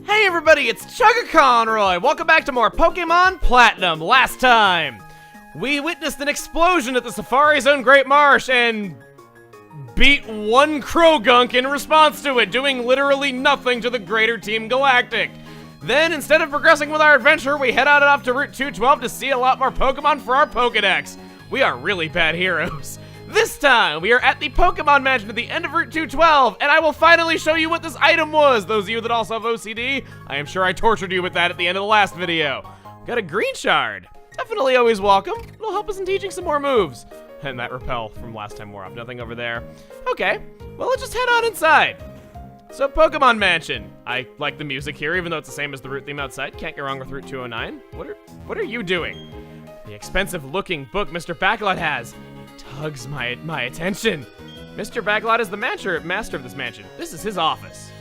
Hey everybody, it's Chugga Conroy! Welcome back to more Pokemon Platinum. Last time, we witnessed an explosion at the Safari Zone Great Marsh and beat one Krogunk in response to it, doing literally nothing to the greater Team Galactic. Then, instead of progressing with our adventure, we head out off to Route 212 to see a lot more Pokemon for our Pokedex. We are really bad heroes. This time, we are at the Pokemon Mansion at the end of Route 212, and I will finally show you what this item was. Those of you that also have OCD, I am sure I tortured you with that at the end of the last video. Got a green shard. Definitely always welcome. It'll help us in teaching some more moves. And that repel from last time wore off. Nothing over there. Okay, well, let's just head on inside. So, Pokemon Mansion. I like the music here, even though it's the same as the route theme outside. Can't go wrong with Route 209. What are you doing? The expensive-looking book Mr. Backlot has tugs my attention. Mr. Backlot is the master of this mansion. This is his office.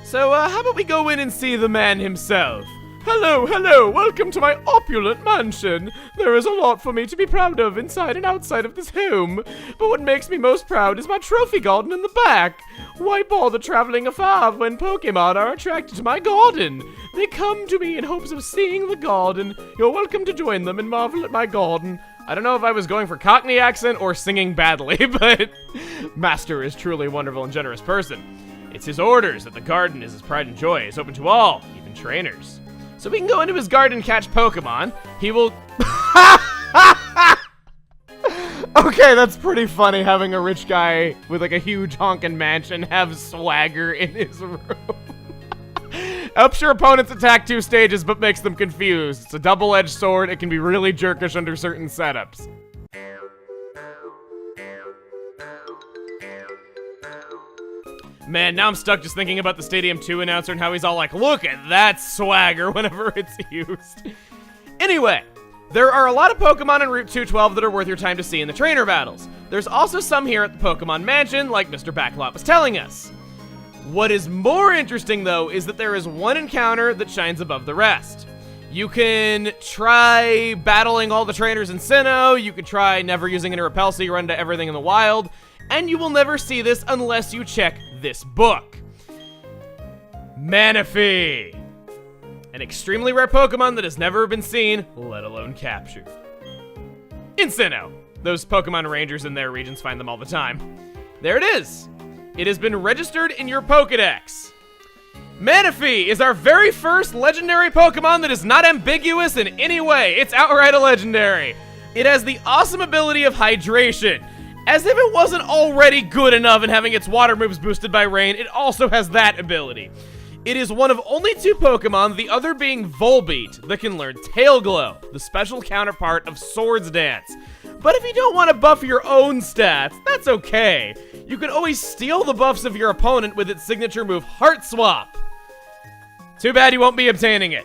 So, how about we go in and see the man himself? Hello, welcome to my opulent mansion. There is a lot for me to be proud of inside and outside of this home. But what makes me most proud is my trophy garden in the back. Why bother traveling afar when Pokemon are attracted to my garden? They come to me in hopes of seeing the garden. You're welcome to join them and marvel at my garden. I don't know if I was going for Cockney accent or singing badly, but Master is truly a wonderful and generous person. It's his orders that the garden is his pride and joy. It's open to all, even trainers. So we can go into his garden and catch Pokemon. He will... Okay, that's pretty funny having a rich guy with like a huge honkin' mansion have swagger in his room. Ups your opponent's attack 2 stages, but makes them confused. It's a double-edged sword. It can be really jerkish under certain setups. Man, now I'm stuck just thinking about the Stadium 2 announcer and how he's all like, look at that swagger whenever it's used. Anyway, there are a lot of Pokemon in Route 212 that are worth your time to see in the trainer battles. There's also some here at the Pokemon Mansion, like Mr. Backlot was telling us. What is more interesting, though, is that there is one encounter that shines above the rest. You can try battling all the trainers in Sinnoh, you can try never using any repel so you run into everything in the wild, and you will never see this unless you check this book. Manaphy! An extremely rare Pokemon that has never been seen, let alone captured. In Sinnoh. Those Pokemon Rangers in their regions find them all the time. There it is! It has been registered in your Pokedex. Manaphy is our very first legendary Pokemon that is not ambiguous in any way. It's outright a legendary. It has the awesome ability of hydration. As if it wasn't already good enough in having its water moves boosted by rain, it also has that ability. It is one of only 2 Pokemon, the other being Volbeat, that can learn Tail Glow, the special counterpart of Swords Dance. But if you don't want to buff your own stats, that's okay. You can always steal the buffs of your opponent with its signature move, Heart Swap. Too bad you won't be obtaining it.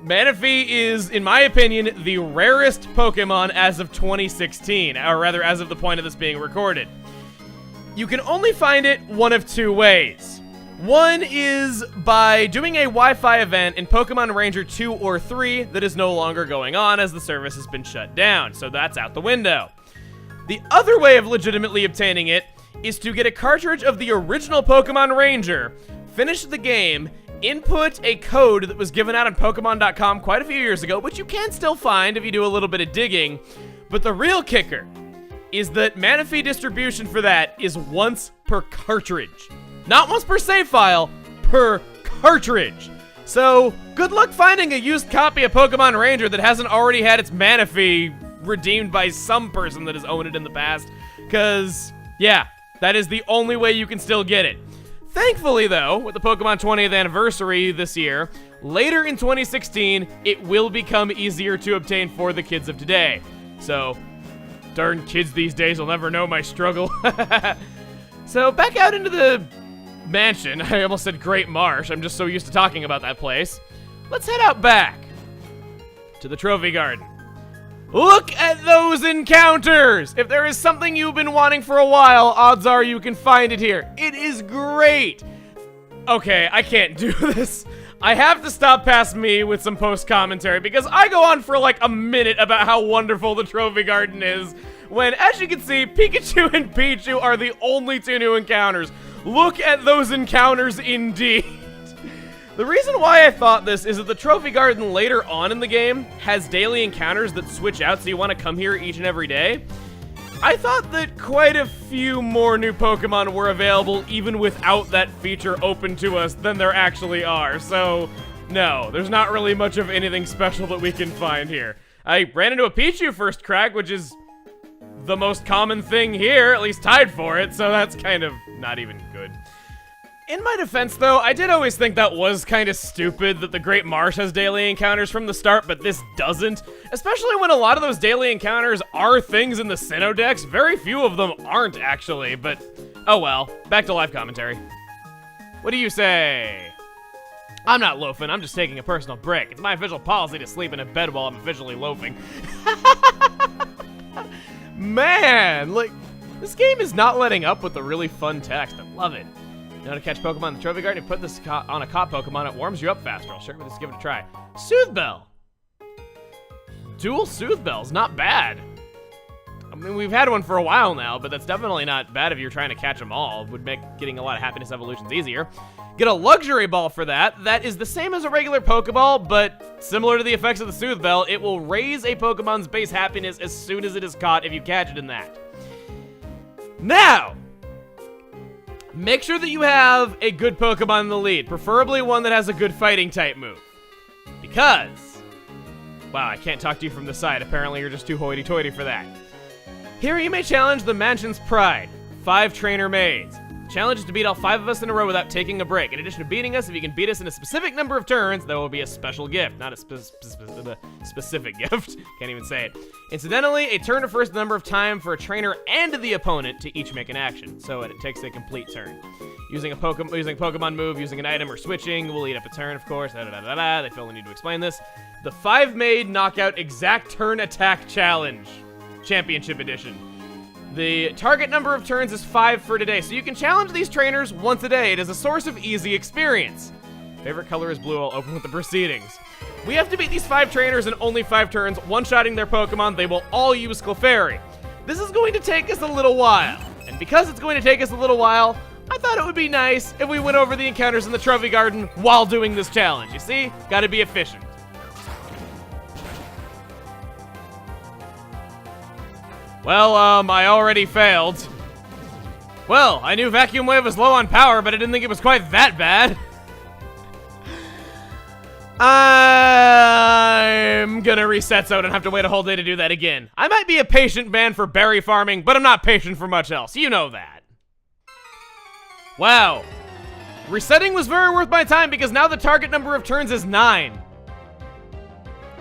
Manaphy is, in my opinion, the rarest Pokemon as of 2016, or rather as of the point of this being recorded. You can only find it one of 2 ways. One is by doing a Wi-Fi event in Pokemon Ranger 2 or 3 that is no longer going on as the service has been shut down, so that's out the window. The other way of legitimately obtaining it is to get a cartridge of the original Pokemon Ranger, finish the game, input a code that was given out on Pokemon.com quite a few years ago, which you can still find if you do a little bit of digging, but the real kicker is that Manaphy distribution for that is once per cartridge. Not once per save file, per cartridge. So, good luck finding a used copy of Pokemon Ranger that hasn't already had its Manaphy redeemed by some person that has owned it in the past, because, yeah, that is the only way you can still get it. Thankfully, though, with the Pokemon 20th anniversary this year, later in 2016, it will become easier to obtain for the kids of today. So, darn kids these days will never know my struggle. So, back out into the mansion. I almost said Great Marsh. I'm just so used to talking about that place. Let's head out back to the Trophy Garden. Look at those encounters! If there is something you've been wanting for a while, odds are you can find it here. It is great! Okay, I can't do this. I have to stop past me with some post-commentary because I go on for like a minute about how wonderful the Trophy Garden is, when, as you can see, Pikachu and Pichu are the only 2 new encounters. Look at those encounters indeed. The reason why I thought this is that the Trophy Garden later on in the game has daily encounters that switch out, so you want to come here each and every day. I thought that quite a few more new Pokemon were available even without that feature open to us than there actually are, so no, there's not really much of anything special that we can find here. I ran into a Pichu first crack, which is the most common thing here, at least tied for it, so that's kind of not even good. In my defense, though, I did always think that was kind of stupid that the Great Marsh has daily encounters from the start, but this doesn't. Especially when a lot of those daily encounters are things in the Sinnoh Dex. Very few of them aren't, actually, but oh well. Back to live commentary. What do you say? I'm not loafing, I'm just taking a personal break. It's my official policy to sleep in a bed while I'm officially loafing. Man, like, this game is not letting up with the really fun text. I love it. You know how to catch Pokemon in the Trophy Garden? You put this on a caught Pokemon, it warms you up faster. I'll sure let's give it a try. Soothe Bell. Dual Soothe Bells, not bad. I mean, we've had one for a while now, but that's definitely not bad if you're trying to catch them all. It would make getting a lot of happiness evolutions easier. Get a Luxury Ball for that. That is the same as a regular Pokeball, but similar to the effects of the Soothe Bell, it will raise a Pokemon's base happiness as soon as it is caught if you catch it in that. Now, make sure that you have a good Pokemon in the lead, preferably one that has a good fighting type move. Because, wow, I can't talk to you from the side. Apparently you're just too hoity-toity for that. Here you may challenge the Mansion's Pride, 5 trainer maids. Challenge is to beat all 5 of us in a row without taking a break. In addition to beating us, if you can beat us in a specific number of turns, there will be a special gift. Not a specific gift. Can't even say it. Incidentally, a turn refers to the number of time for a trainer and the opponent to each make an action. So it takes a complete turn. Using a Pokemon move, using an item, or switching will eat up a turn, of course. They feel the need to explain this. The 5 Maid Knockout Exact Turn Attack Challenge. Championship Edition. The target number of turns is 5 for today, so you can challenge these trainers once a day. It is a source of easy experience. Favorite color is blue. I'll open with the proceedings. We have to beat these 5 trainers in only 5 turns, one-shotting their Pokemon. They will all use Clefairy. This is going to take us a little while, and because it's going to take us a little while, I thought it would be nice if we went over the encounters in the Trophy Garden while doing this challenge. You see? Gotta be efficient. Well, I already failed. Well, I knew Vacuum Wave was low on power, but I didn't think it was quite that bad. I'm gonna reset so I don't have to wait a whole day to do that again. I might be a patient man for berry farming, but I'm not patient for much else. You know that. Wow. Resetting was very worth my time because now the target number of turns is 9.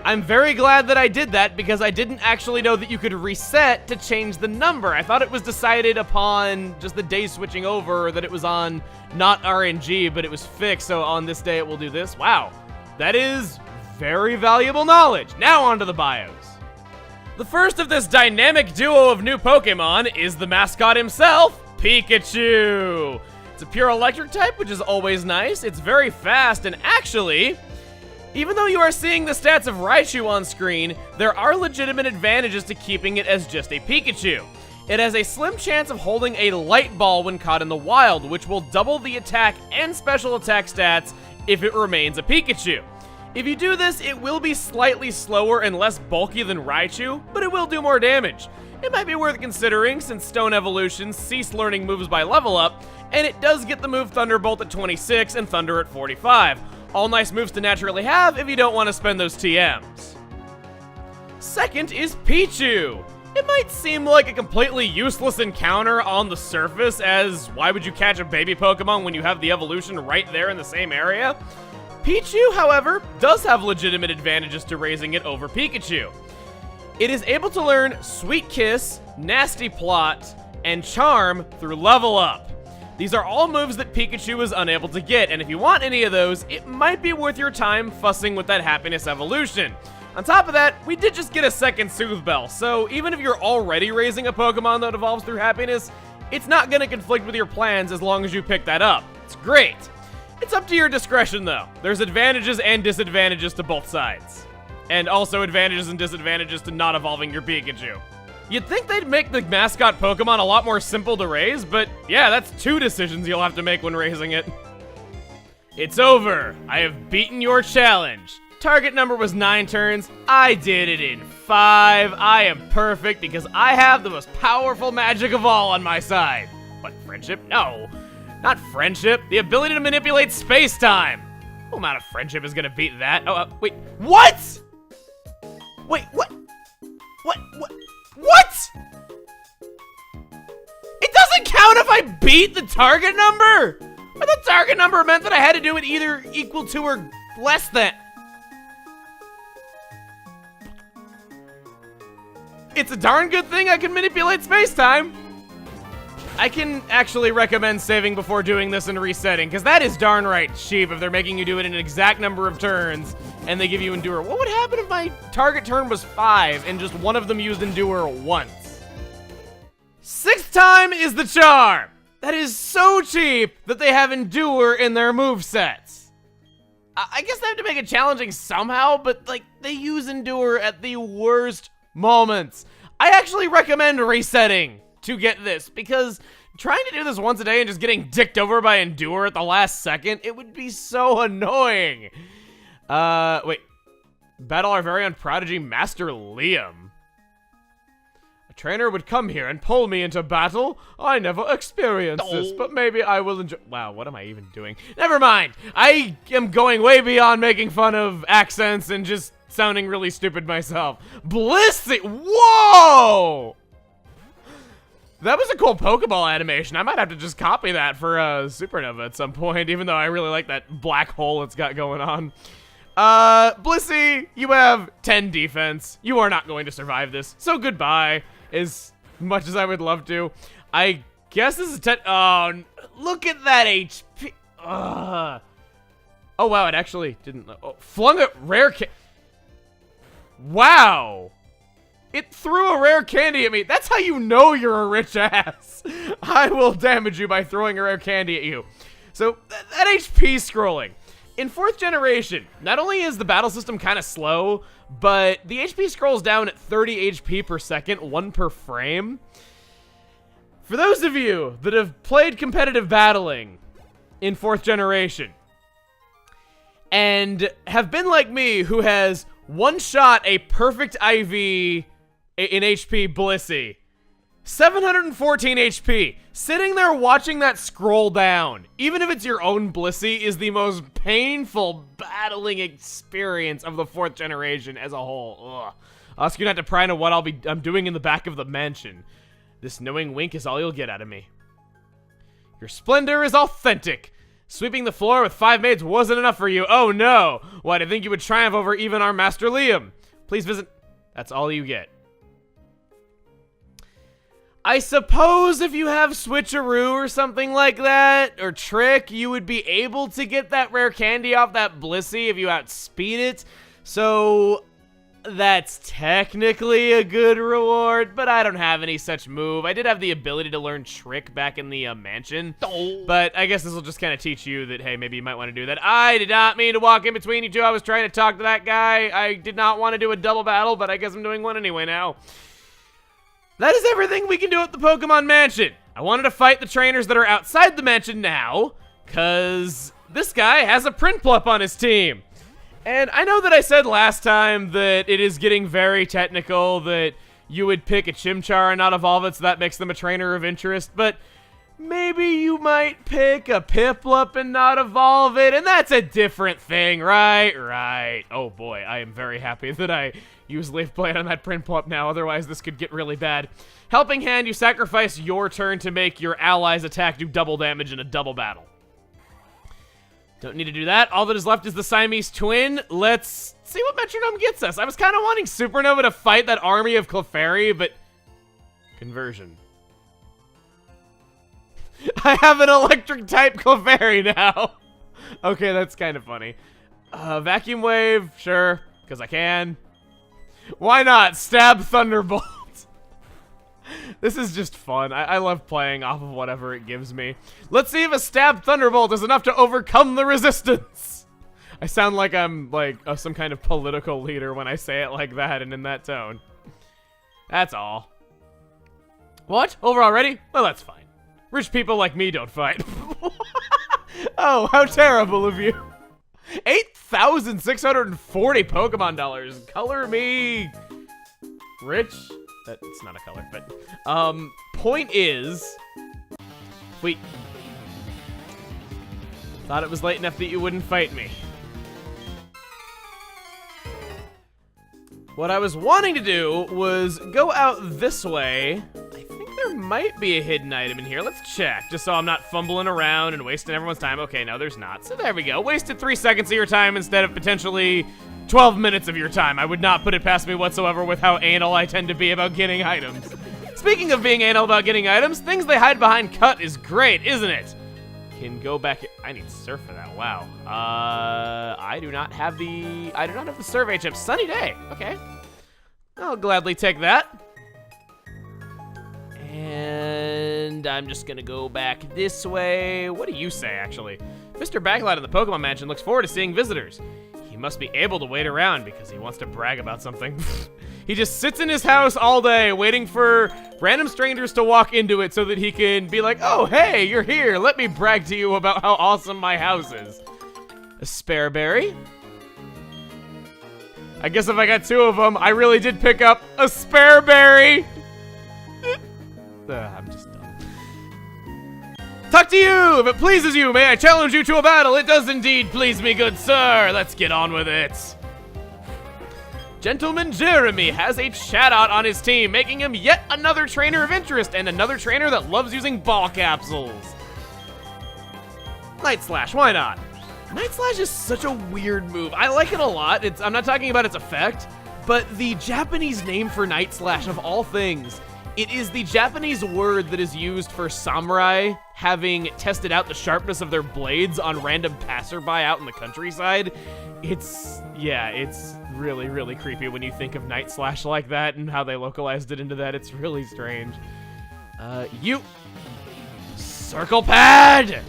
I'm very glad that I did that because I didn't actually know that you could reset to change the number. I thought it was decided upon just the day switching over, or that it was on not RNG, but it was fixed, so on this day it will do this. Wow, that is very valuable knowledge. Now on to the bios. The first of this dynamic duo of new Pokemon is the mascot himself, Pikachu. It's a pure electric type, which is always nice. It's very fast, and actually, even though you are seeing the stats of Raichu on screen, there are legitimate advantages to keeping it as just a Pikachu. It has a slim chance of holding a Light Ball when caught in the wild, which will double the attack and special attack stats if it remains a Pikachu. If you do this, it will be slightly slower and less bulky than Raichu, but it will do more damage. It might be worth considering since Stone Evolutions cease learning moves by level up, and it does get the move Thunderbolt at 26 and Thunder at 45. All nice moves to naturally have if you don't want to spend those TMs. Second is Pichu. It might seem like a completely useless encounter on the surface, as why would you catch a baby Pokemon when you have the evolution right there in the same area? Pichu, however, does have legitimate advantages to raising it over Pikachu. It is able to learn Sweet Kiss, Nasty Plot, and Charm through level up. These are all moves that Pikachu is unable to get, and if you want any of those, it might be worth your time fussing with that happiness evolution. On top of that, we did just get a second Soothe Bell, so even if you're already raising a Pokemon that evolves through happiness, it's not going to conflict with your plans as long as you pick that up. It's great. It's up to your discretion though. There's advantages and disadvantages to both sides. And also advantages and disadvantages to not evolving your Pikachu. You'd think they'd make the mascot Pokemon a lot more simple to raise, but yeah, that's 2 decisions you'll have to make when raising it. It's over. I have beaten your challenge. Target number was 9 turns. I did it in 5. I am perfect because I have the most powerful magic of all on my side. What, friendship? No, not friendship. The ability to manipulate space-time. What amount of friendship is gonna beat that? Oh, wait, what? Wait, what? What? It doesn't count if I beat the target number? Or the target number meant that I had to do it either equal to or less than. It's a darn good thing I can manipulate space-time. I can actually recommend saving before doing this and resetting, because that is darn right cheap if they're making you do it in an exact number of turns and they give you Endure. What would happen if my target turn was 5 and just one of them used Endure once? 6th time is the charm. That is so cheap that they have Endure in their movesets. I guess they have to make it challenging somehow, but like they use Endure at the worst moments. I actually recommend resetting to get this, because trying to do this once a day and just getting dicked over by Endure at the last second, it would be so annoying. Wait. Battle our very own prodigy, Master Liam. A trainer would come here and pull me into battle. I never experienced this, but maybe I will enjoy— Wow, what am I even doing? Never mind. I am going way beyond making fun of accents and just sounding really stupid myself. Blissey! Whoa! That was a cool Pokeball animation. I might have to just copy that for Supernova at some point, even though I really like that black hole it's got going on. Blissey, you have 10 defense. You are not going to survive this, so goodbye, as much as I would love to. I guess this is 10. Oh, look at that HP. Oh, wow, it actually didn't. Oh, flung a rare Wow. It threw a rare candy at me. That's how you know you're a rich ass. I will damage you by throwing a rare candy at you. So, that HP scrolling. In 4th generation, not only is the battle system kind of slow, but the HP scrolls down at 30 HP per second, 1 per frame. For those of you that have played competitive battling in 4th generation, and have been like me, who has one-shot a perfect IV in HP Blissey, 714 HP, sitting there watching that scroll down, even if it's your own Blissey, is the most painful battling experience of the 4th generation as a whole. Ugh. I'll ask you not to pry into what I'm doing in the back of the mansion. This knowing wink is all you'll get out of me. Your splendor is authentic. Sweeping the floor with 5 maids wasn't enough for you. Oh no! Why, to think you would triumph over even our Master Liam. Please visit— That's all you get. I suppose if you have Switcheroo or something like that, or Trick, you would be able to get that rare candy off that Blissey if you outspeed it. So that's technically a good reward, but I don't have any such move. I did have the ability to learn Trick back in the mansion, but I guess this will just kind of teach you that, hey, maybe you might want to do that. I did not mean to walk in between you two. I was trying to talk to that guy. I did not want to do a double battle, but I guess I'm doing one anyway now. That is everything we can do at the Pokemon Mansion. I wanted to fight the trainers that are outside the mansion now, because this guy has a Prinplup on his team. And I know that I said last time that it is getting very technical, that you would pick a Chimchar and not evolve it, so that makes them a trainer of interest, but maybe you might pick a Piplup and not evolve it, and that's a different thing, right? Right. Oh boy, I am very happy that I use Leaf Blade on that Prinplup now, otherwise this could get really bad. Helping Hand, you sacrifice your turn to make your ally's attack do double damage in a double battle. Don't need to do that. All that is left is the Siamese twin. Let's see what Metronome gets us. I was kind of wanting Supernova to fight that army of Clefairy, but conversion. I have an electric type Clefairy now. Okay, that's kind of funny. Vacuum Wave, sure, because I can. Why not? Stab Thunderbolt. This is just fun. I love playing off of whatever it gives me. Let's see if a Stab Thunderbolt is enough to overcome the resistance. I sound like I'm like some kind of political leader when I say it like that and in that tone. That's all. What? Over already? Well, that's fine. Rich people like me don't fight. Oh, how terrible of you. 8,640 Pokemon dollars. Color me rich. That's not a color, but point is, wait. Thought it was late enough that you wouldn't fight me. What I was wanting to do was go out this way. I think there might be a hidden item in here. Let's check, just so I'm not fumbling around and wasting everyone's time. Okay, no, there's not. So there we go. Wasted 3 seconds of your time instead of potentially 12 minutes of your time. I would not put it past me whatsoever with how anal I tend to be about getting items. Speaking of being anal about getting items, things they hide behind cut is great, isn't it? Can go back. I need surf for that. Wow. I do not have the survey chip. Sunny day. Okay. I'll gladly take that. And I'm just gonna go back this way. What do you say, actually? Mr. Backlight in the Pokemon Mansion looks forward to seeing visitors. He must be able to wait around because he wants to brag about something. He just sits in his house all day waiting for random strangers to walk into it so that he can be like, oh, hey, you're here. Let me brag to you about how awesome my house is. A spare berry? I guess if I got 2 of them, I really did pick up a spare berry. I'm just done. Talk to you! If it pleases you, may I challenge you to a battle? It does indeed please me, good sir. Let's get on with it. Gentleman Jeremy has a Chatot on his team, making him yet another trainer of interest and another trainer that loves using ball capsules. Night Slash, why not? Night Slash is such a weird move. I like it a lot. I'm not talking about its effect, but the Japanese name for Night Slash, of all things, it is the Japanese word that is used for samurai having tested out the sharpness of their blades on random passerby out in the countryside. It's really, really creepy when you think of Night Slash like that and how they localized it into that. It's really strange. Circle Pad!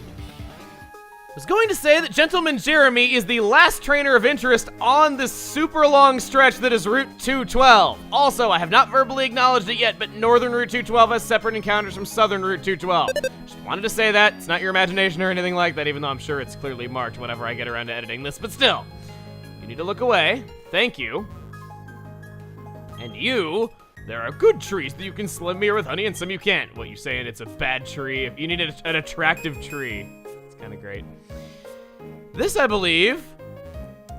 I was going to say that Gentleman Jeremy is the last trainer of interest on this super long stretch that is Route 212. Also, I have not verbally acknowledged it yet, but Northern Route 212 has separate encounters from Southern Route 212. Just wanted to say that. It's not your imagination or anything like that, even though I'm sure it's clearly marked whenever I get around to editing this, but still. You need to look away. Thank you. And you, there are good trees that you can slim-mere with honey and some you can't. What, you saying it's a bad tree? If you need an attractive tree. It's kind of great. This, I believe,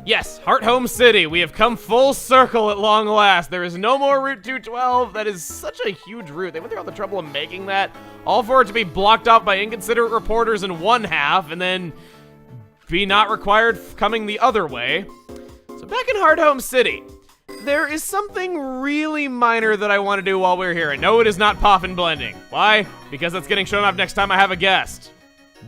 yes, Heart Home City. We have come full circle at long last. There is no more Route 212. That is such a huge route. They went through all the trouble of making that, all for it to be blocked off by inconsiderate reporters in one half, and then be not required coming the other way. So back in Heart Home City, there is something really minor that I want to do while we're here. And no, it is not Poffin blending. Why? Because that's getting shown off next time I have a guest.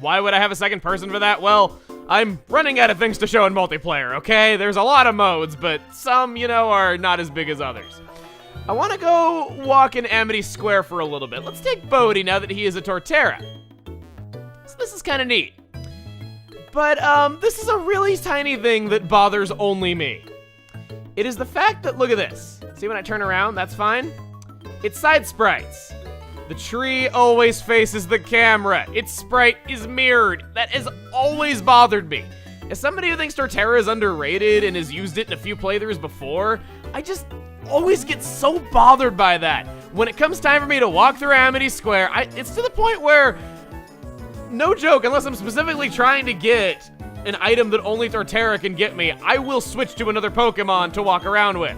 Why would I have a second person for that? Well, I'm running out of things to show in multiplayer, okay? There's a lot of modes, but some, are not as big as others. I want to go walk in Amity Square for a little bit. Let's take Bodhi now that he is a Torterra. So this is kind of neat. But, this is a really tiny thing that bothers only me. It is the fact that, look at this. See when I turn around, that's fine? It's side sprites. The tree always faces the camera. Its sprite is mirrored. That has always bothered me. As somebody who thinks Torterra is underrated and has used it in a few playthroughs before, I just always get so bothered by that. When it comes time for me to walk through Amity Square, it's to the point where, no joke, unless I'm specifically trying to get an item that only Torterra can get me, I will switch to another Pokemon to walk around with.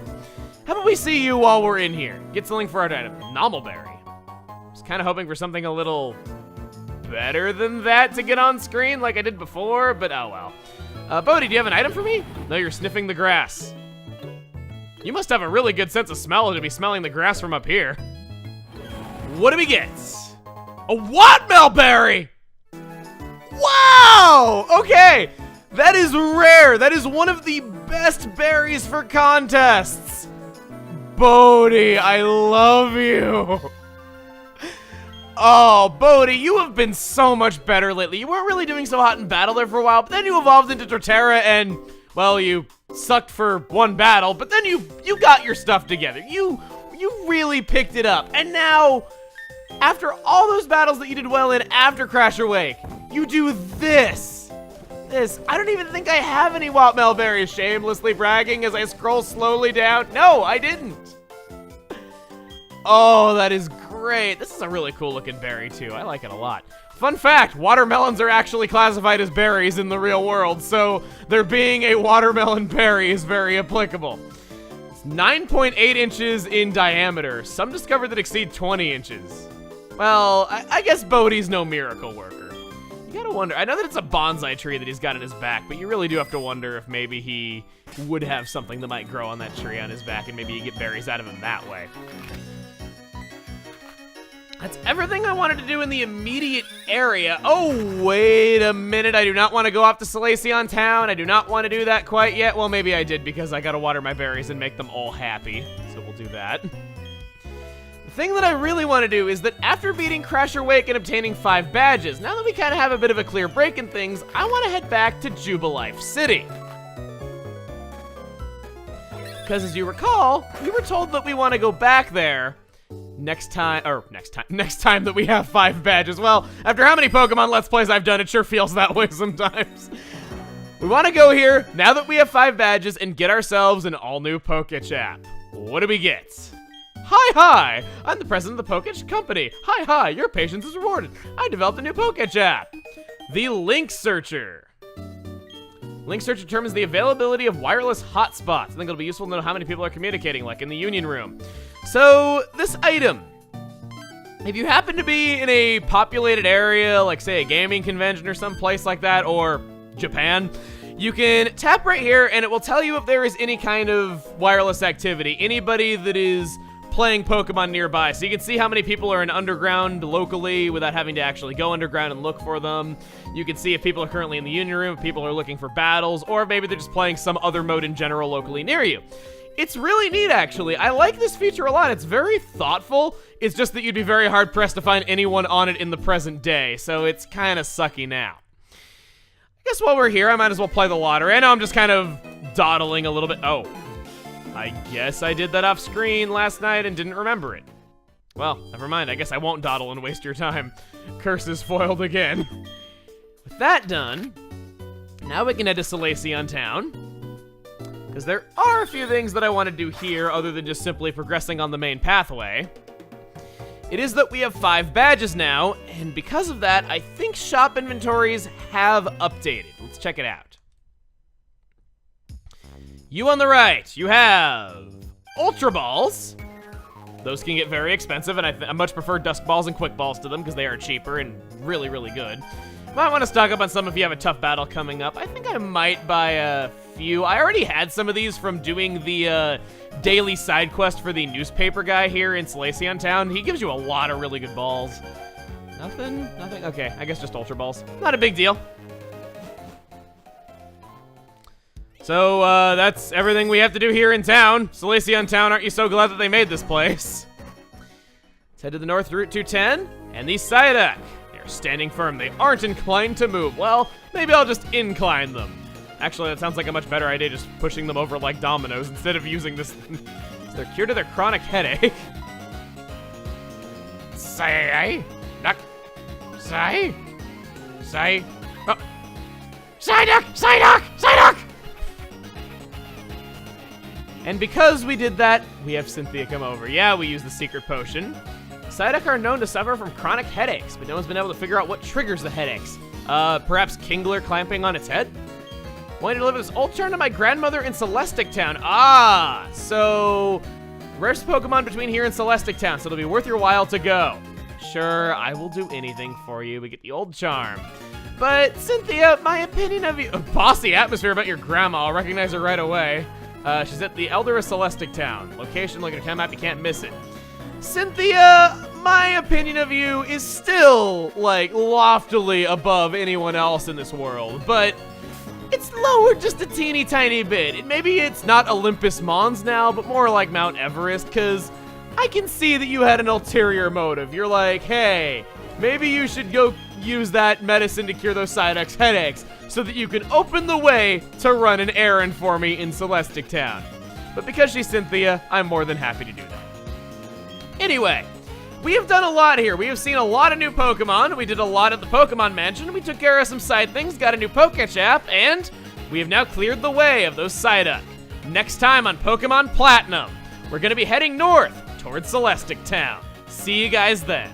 How about we see you while we're in here? Get something for our item. Nomelberry. I was kind of hoping for something a little better than that to get on screen like I did before, but oh well. Bodhi, do you have an item for me? No, you're sniffing the grass. You must have a really good sense of smell to be smelling the grass from up here. What do we get? A Whatmel berry! Wow! Okay, that is rare. That is one of the best berries for contests. Bodhi, I love you. Oh, Bodhi, you have been so much better lately. You weren't really doing so hot in battle there for a while, but then you evolved into Torterra and, well, you sucked for one battle, but then you got your stuff together. You really picked it up. And now, after all those battles that you did well in after Crasher Wake, you do this. this. I don't even think I have any Wotmel berries, shamelessly bragging as I scroll slowly down. No, I didn't. Oh, that is great. This is a really cool looking berry too. I like it a lot. Fun fact, watermelons are actually classified as berries in the real world, so there being a watermelon berry is very applicable. It's 9.8 inches in diameter. Some discovered that exceed 20 inches. Well, I guess Bodhi's no miracle worker. You gotta wonder, I know that it's a bonsai tree that he's got in his back, but you really do have to wonder if maybe he would have something that might grow on that tree on his back and maybe you get berries out of him that way. That's everything I wanted to do in the immediate area. Oh, wait a minute. I do not want to go off to Salacion Town. I do not want to do that quite yet. Well, maybe I did because I got to water my berries and make them all happy. So we'll do that. The thing that I really want to do is that after beating Crasher Wake and obtaining 5 badges, now that we kind of have a bit of a clear break in things, I want to head back to Jubilife City. Because as you recall, we were told that we want to go back there next time that we have 5 badges. Well, after how many Pokemon Let's Plays I've done, it sure feels that way sometimes. We want to go here, now that we have 5 badges, and get ourselves an all-new Pokechap. What do we get? Hi, I'm the president of the Pokech Company. Hi, your patience is rewarded. I developed a new Pokechap. The Link Searcher. Link Searcher determines the availability of wireless hotspots. I think it'll be useful to know how many people are communicating, like in the Union Room. So, this item, if you happen to be in a populated area, like say a gaming convention or some place like that, or Japan, you can tap right here and it will tell you if there is any kind of wireless activity, anybody that is playing Pokemon nearby. So you can see how many people are in underground locally without having to actually go underground and look for them. You can see if people are currently in the Union Room, if people are looking for battles, or maybe they're just playing some other mode in general locally near you. It's really neat, actually. I like this feature a lot. It's very thoughtful. It's just that you'd be very hard-pressed to find anyone on it in the present day, so it's kind of sucky now. I guess while we're here, I might as well play the lottery. I know I'm just kind of dawdling a little bit. Oh, I guess I did that off screen last night and didn't remember it. Well, never mind. I guess I won't dawdle and waste your time. Curse is foiled again. With that done, now we can head to Salacion Town, because there are a few things that I want to do here other than just simply progressing on the main pathway. It is that we have 5 badges now, and because of that, I think shop inventories have updated. Let's check it out. You on the right, you have Ultra Balls. Those can get very expensive, and I much prefer Dusk Balls and Quick Balls to them because they are cheaper and really, really good. Might want to stock up on some if you have a tough battle coming up. I think I might buy a few. I already had some of these from doing the daily side quest for the newspaper guy here in Salacion Town. He gives you a lot of really good balls. Nothing? Okay, I guess just Ultra Balls. Not a big deal. So, that's everything we have to do here in town. Salacion Town, aren't you so glad that they made this place? Let's head to the north route 210, and the Psyduck. They're standing firm. They aren't inclined to move. Well, maybe I'll just incline them. Actually, that sounds like a much better idea, just pushing them over like dominoes instead of using this. They're cured of their chronic headache. Psyduck. Oh. Psyduck! And because we did that, we have Cynthia come over. Yeah, we use the secret potion. Psyduck are known to suffer from chronic headaches, but no one's been able to figure out what triggers the headaches. Perhaps Kingler clamping on its head? Want to deliver this old charm to my grandmother in Celestic Town. Ah, so rarest Pokemon between here and Celestic Town, so it'll be worth your while to go. Sure, I will do anything for you. We get the old charm. But Cynthia, my opinion of you, bossy atmosphere about your grandma. I'll recognize her right away. She's at the Elder of Celestic Town. Location, look at her map, you can't miss it. Cynthia, my opinion of you is still, like, loftily above anyone else in this world, but it's lowered just a teeny tiny bit. Maybe it's not Olympus Mons now, but more like Mount Everest, because I can see that you had an ulterior motive. You're like, hey, maybe you should go use that medicine to cure those Psyduck's headaches so that you can open the way to run an errand for me in Celestic Town. But because she's Cynthia, I'm more than happy to do that. Anyway, we have done a lot here. We have seen a lot of new Pokemon. We did a lot at the Pokemon Mansion. We took care of some side things, got a new Pokechap, and we have now cleared the way of those Psyduck. Next time on Pokemon Platinum, we're gonna be heading north towards Celestic Town. See you guys then.